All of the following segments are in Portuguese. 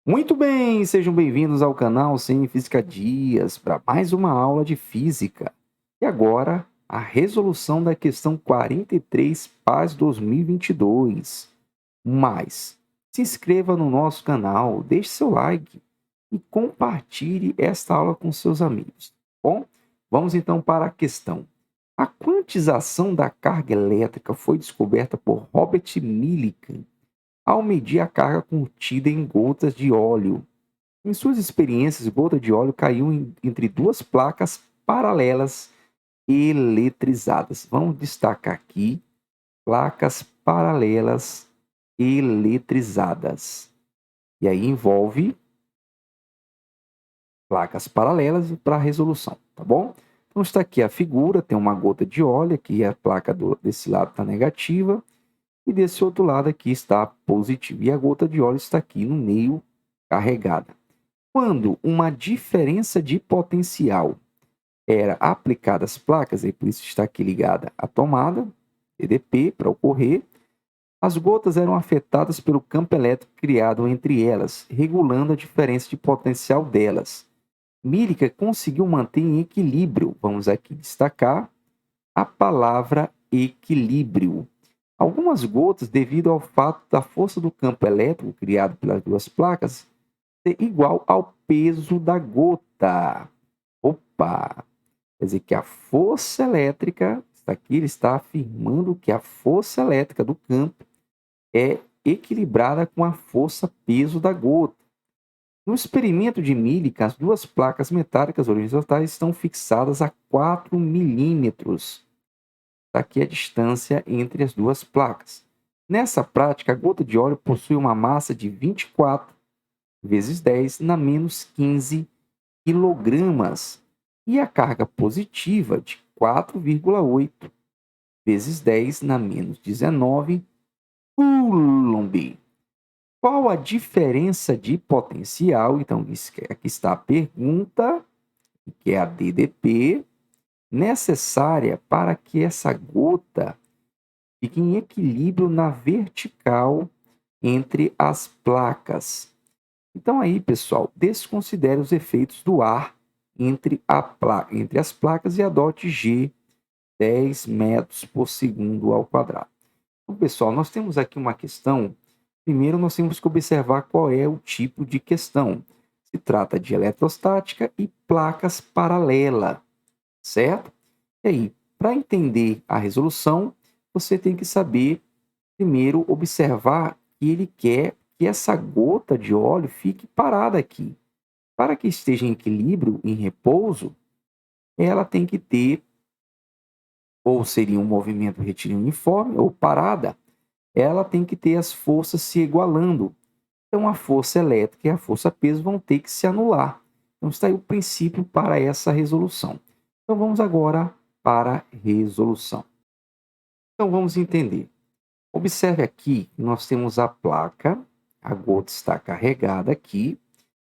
Muito bem, sejam bem-vindos ao canal Sem Física Dias para mais uma aula de física. E agora, a resolução da questão 43, paz 2022. Mas, se inscreva no nosso canal, deixe seu like e compartilhe esta aula com seus amigos. Bom, vamos então para a questão. A quantização da carga elétrica foi descoberta por Robert Millikan ao medir a carga contida em gotas de óleo. Em suas experiências, gota de óleo caiu entre duas placas paralelas eletrizadas. Vamos destacar aqui placas paralelas eletrizadas. E aí envolve placas paralelas para a resolução, tá bom? Então está aqui a figura, tem uma gota de óleo, aqui a placa desse lado está negativa, e desse outro lado aqui está positivo. E a gota de óleo está aqui no meio carregada. Quando uma diferença de potencial era aplicada às placas, e por isso está aqui ligada a tomada, TDP, para ocorrer, as gotas eram afetadas pelo campo elétrico criado entre elas, regulando a diferença de potencial delas. Millikan conseguiu manter em equilíbrio, vamos aqui destacar a palavra equilíbrio. Algumas gotas, devido ao fato da força do campo elétrico criado pelas duas placas, ser igual ao peso da gota. Opa! Quer dizer que a força elétrica, aqui ele está afirmando que a força elétrica do campo é equilibrada com a força peso da gota. No experimento de Millikan, as duas placas metálicas horizontais estão fixadas a 4 milímetros. Aqui a distância entre as duas placas. Nessa prática, a gota de óleo possui uma massa de 24 vezes 10 na menos 15 quilogramas e a carga positiva de 4,8 vezes 10 na menos 19 coulomb. Qual a diferença de potencial? Então, aqui está a pergunta, que é a DDP, necessária para que essa gota fique em equilíbrio na vertical entre as placas. Então aí, pessoal, desconsidere os efeitos do ar entre as placas e adote G 10 metros por segundo ao quadrado. Então, pessoal, nós temos aqui uma questão. Primeiro, nós temos que observar qual é o tipo de questão. Se trata de eletrostática e placas paralelas, certo? E aí, para entender a resolução, você tem que saber, primeiro, observar que ele quer que essa gota de óleo fique parada aqui. Para que esteja em equilíbrio, em repouso, ela tem que ter, ou seria um movimento retilíneo uniforme, ou parada, ela tem que ter as forças se igualando. Então, a força elétrica e a força peso vão ter que se anular. Então, está aí o princípio para essa resolução. Então, vamos agora para a resolução. Então, vamos entender. Observe aqui que nós temos a placa, a gota está carregada aqui.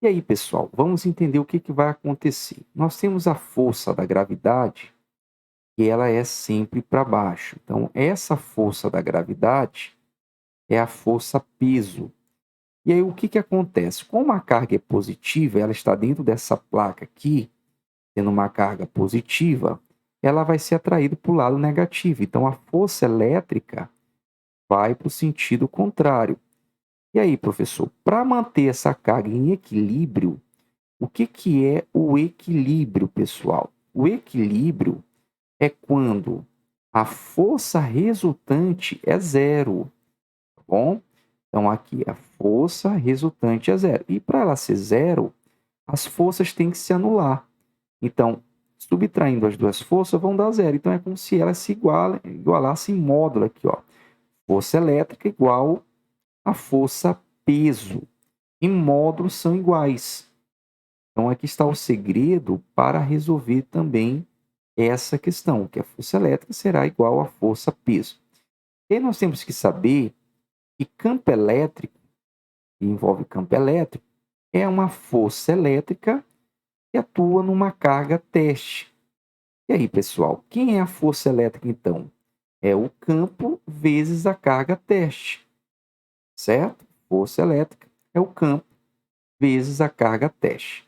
E aí, pessoal, vamos entender o que vai acontecer. Nós temos a força da gravidade, que ela é sempre para baixo. Então, essa força da gravidade é a força peso. E aí, o que acontece? Como a carga é positiva, ela está dentro dessa placa aqui, tendo uma carga positiva, ela vai ser atraída para o lado negativo. Então, a força elétrica vai para o sentido contrário. E aí, professor, para manter essa carga em equilíbrio, o que é o equilíbrio, pessoal? O equilíbrio é quando a força resultante é zero, tá bom? Então, aqui a força resultante é zero. E para ela ser zero, as forças têm que se anular. Então, subtraindo as duas forças, vão dar zero. Então, é como se elas se igualassem em módulo aqui, ó. Força elétrica igual a força peso. Em módulos são iguais. Então, aqui está o segredo para resolver também essa questão, que a força elétrica será igual à força peso. E aí nós temos que saber que campo elétrico, que envolve campo elétrico, é uma força elétrica que atua numa carga teste. E aí, pessoal, quem é a força elétrica, então? É o campo vezes a carga teste, certo? Força elétrica é o campo vezes a carga teste.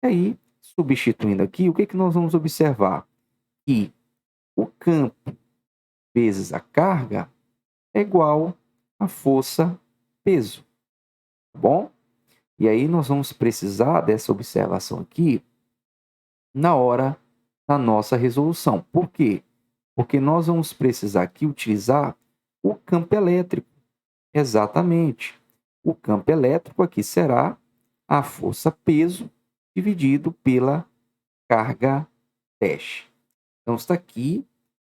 E aí, substituindo aqui, o que nós vamos observar? Que o campo vezes a carga é igual à força peso, tá bom? E aí nós vamos precisar dessa observação aqui na hora da nossa resolução. Por quê? Porque nós vamos precisar aqui utilizar o campo elétrico. Exatamente. O campo elétrico aqui será a força-peso dividido pela carga teste. Então, está aqui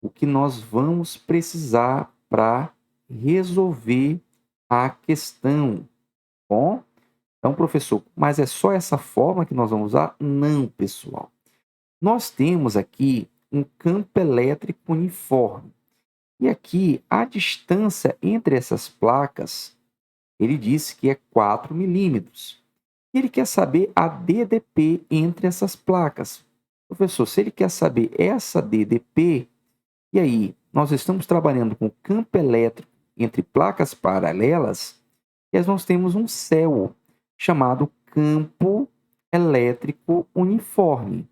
o que nós vamos precisar para resolver a questão. Bom, então, professor, mas é só essa forma que nós vamos usar? Não, pessoal. Nós temos aqui um campo elétrico uniforme. E aqui, a distância entre essas placas, ele disse que é 4 milímetros. Ele quer saber a DDP entre essas placas. Professor, se ele quer saber essa DDP, e aí nós estamos trabalhando com campo elétrico entre placas paralelas, e nós temos um céu chamado campo elétrico uniforme.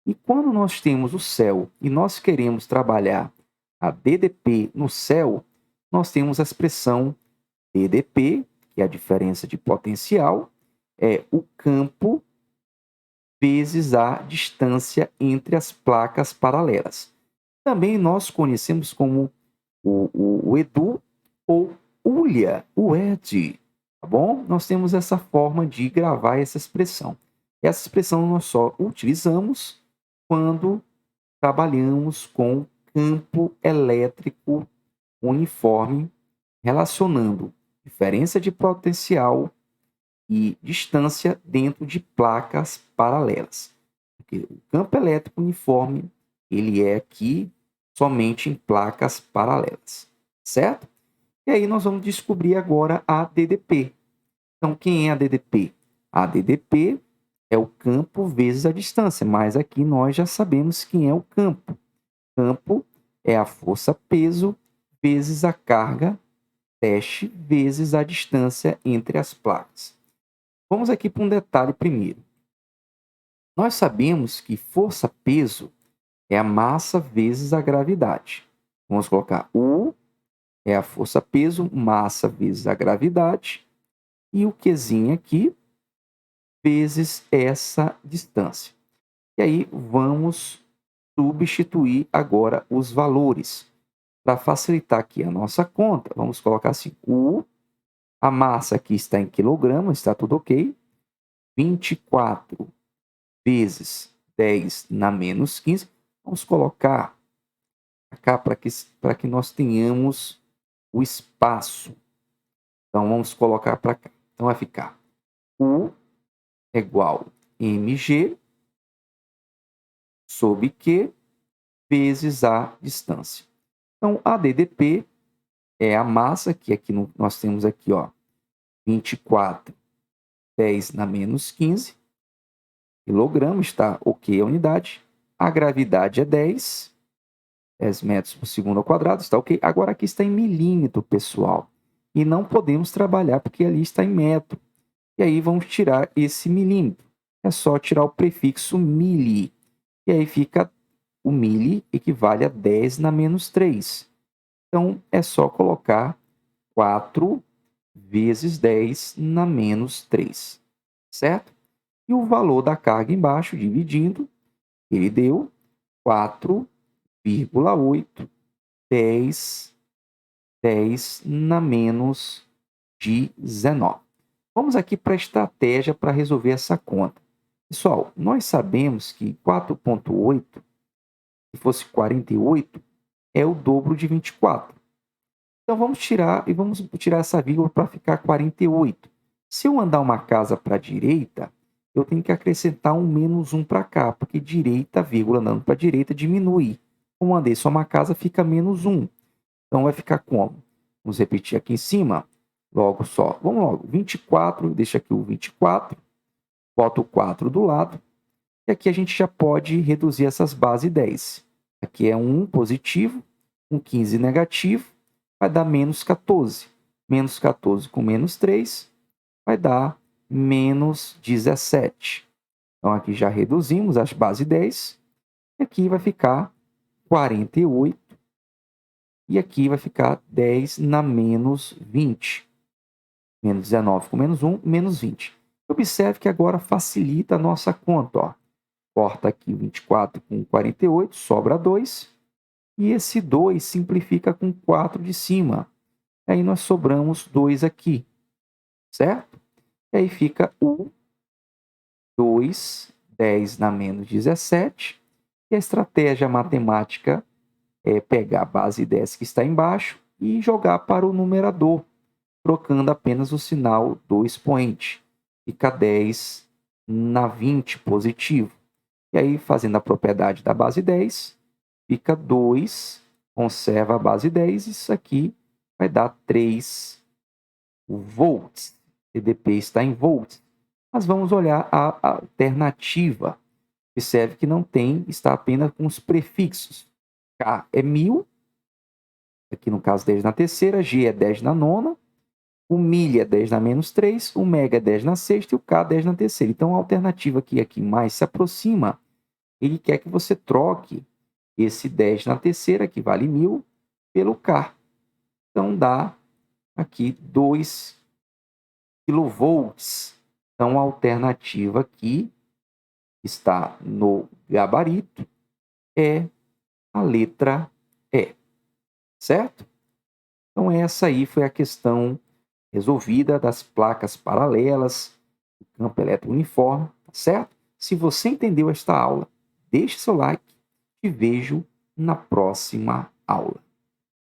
E quando nós temos o céu e nós queremos trabalhar a DDP no céu, nós temos a expressão DDP, que é a diferença de potencial, é o campo vezes a distância entre as placas paralelas. Também nós conhecemos como o EDU ou ULIA, o ED, tá bom? Nós temos essa forma de gravar essa expressão. Essa expressão nós só utilizamos quando trabalhamos com campo elétrico uniforme, relacionando diferença de potencial e distância dentro de placas paralelas. Porque o campo elétrico uniforme, ele é aqui somente em placas paralelas, certo? E aí nós vamos descobrir agora a DDP. Então, quem é a DDP? A DDP é o campo vezes a distância, mas aqui nós já sabemos quem é o campo. Campo é a força-peso vezes a carga teste vezes a distância entre as placas. Vamos aqui para um detalhe primeiro. Nós sabemos que força-peso é a massa vezes a gravidade. Vamos colocar U é a força-peso, massa vezes a gravidade, e o Qzinho aqui vezes essa distância. E aí vamos substituir agora os valores. Para facilitar aqui a nossa conta, vamos colocar assim, U, a massa aqui está em quilograma, está tudo ok. 24 vezes 10 na menos 15. Vamos colocar cá para que nós tenhamos o espaço. Então, vamos colocar para cá. Então, vai ficar U é igual a mg sobre Q vezes a distância. Então, a DDP é a massa, que aqui nós temos aqui, ó, 24, 10 na menos 15 quilograma, está ok a unidade. A gravidade é 10 metros por segundo ao quadrado, está ok. Agora aqui está em milímetro, pessoal. E não podemos trabalhar porque ali está em metro. E aí vamos tirar esse milímetro. É só tirar o prefixo mili. E aí fica o mili equivale a 10 na menos 3. Então, é só colocar 4 vezes 10 na menos 3. Certo? E o valor da carga embaixo, dividindo, ele deu 4,8, 10 na menos 19. Vamos aqui para a estratégia para resolver essa conta. Pessoal, nós sabemos que 4,8, se fosse 48, é o dobro de 24. Então, vamos tirar essa vírgula para ficar 48. Se eu andar uma casa para a direita, eu tenho que acrescentar um menos 1 para cá, porque direita, vírgula, andando para a direita, diminui. Como andei só uma casa, fica menos 1. Então, vai ficar como? Vamos repetir aqui em cima. Logo só. Vamos logo. 24, deixa aqui o 24. Bota o 4 do lado. E aqui a gente já pode reduzir essas bases 10. Aqui é um 1 positivo, um 15 negativo, vai dar menos 14. Menos 14 com menos 3 vai dar menos 17. Então, aqui já reduzimos as bases 10. E aqui vai ficar 48. E aqui vai ficar 10 na menos 20. Menos 19 com menos 1, menos 20. Observe que agora facilita a nossa conta. Ó. Corta aqui 24 com 48, sobra 2. E esse 2 simplifica com 4 de cima. Aí nós sobramos 2 aqui, certo? E aí fica o 2, 10 na menos 17. E a estratégia matemática é pegar a base 10 que está embaixo e jogar para o numerador, trocando apenas o sinal do expoente. Fica 10 na 20 positivo. E aí, fazendo a propriedade da base 10, fica 2, conserva a base 10, isso aqui vai dar 3 volts. TDP está em volts. Mas vamos olhar a alternativa. Observe que não tem, está apenas com os prefixos. K é 1000, aqui no caso 10 na terceira, G é 10 na nona, o milha é 10 na menos 3, o mega é 10 na sexta e o K é 10 na terceira. Então, a alternativa que aqui mais se aproxima, ele quer que você troque esse 10 na terceira, que vale 1000, pelo K. Então, dá aqui 2 kV. Então, a alternativa aqui está no gabarito é a letra E, certo? Então, essa aí foi a questão resolvida das placas paralelas, do campo elétrico uniforme, tá certo? Se você entendeu esta aula, deixe seu like e vejo na próxima aula.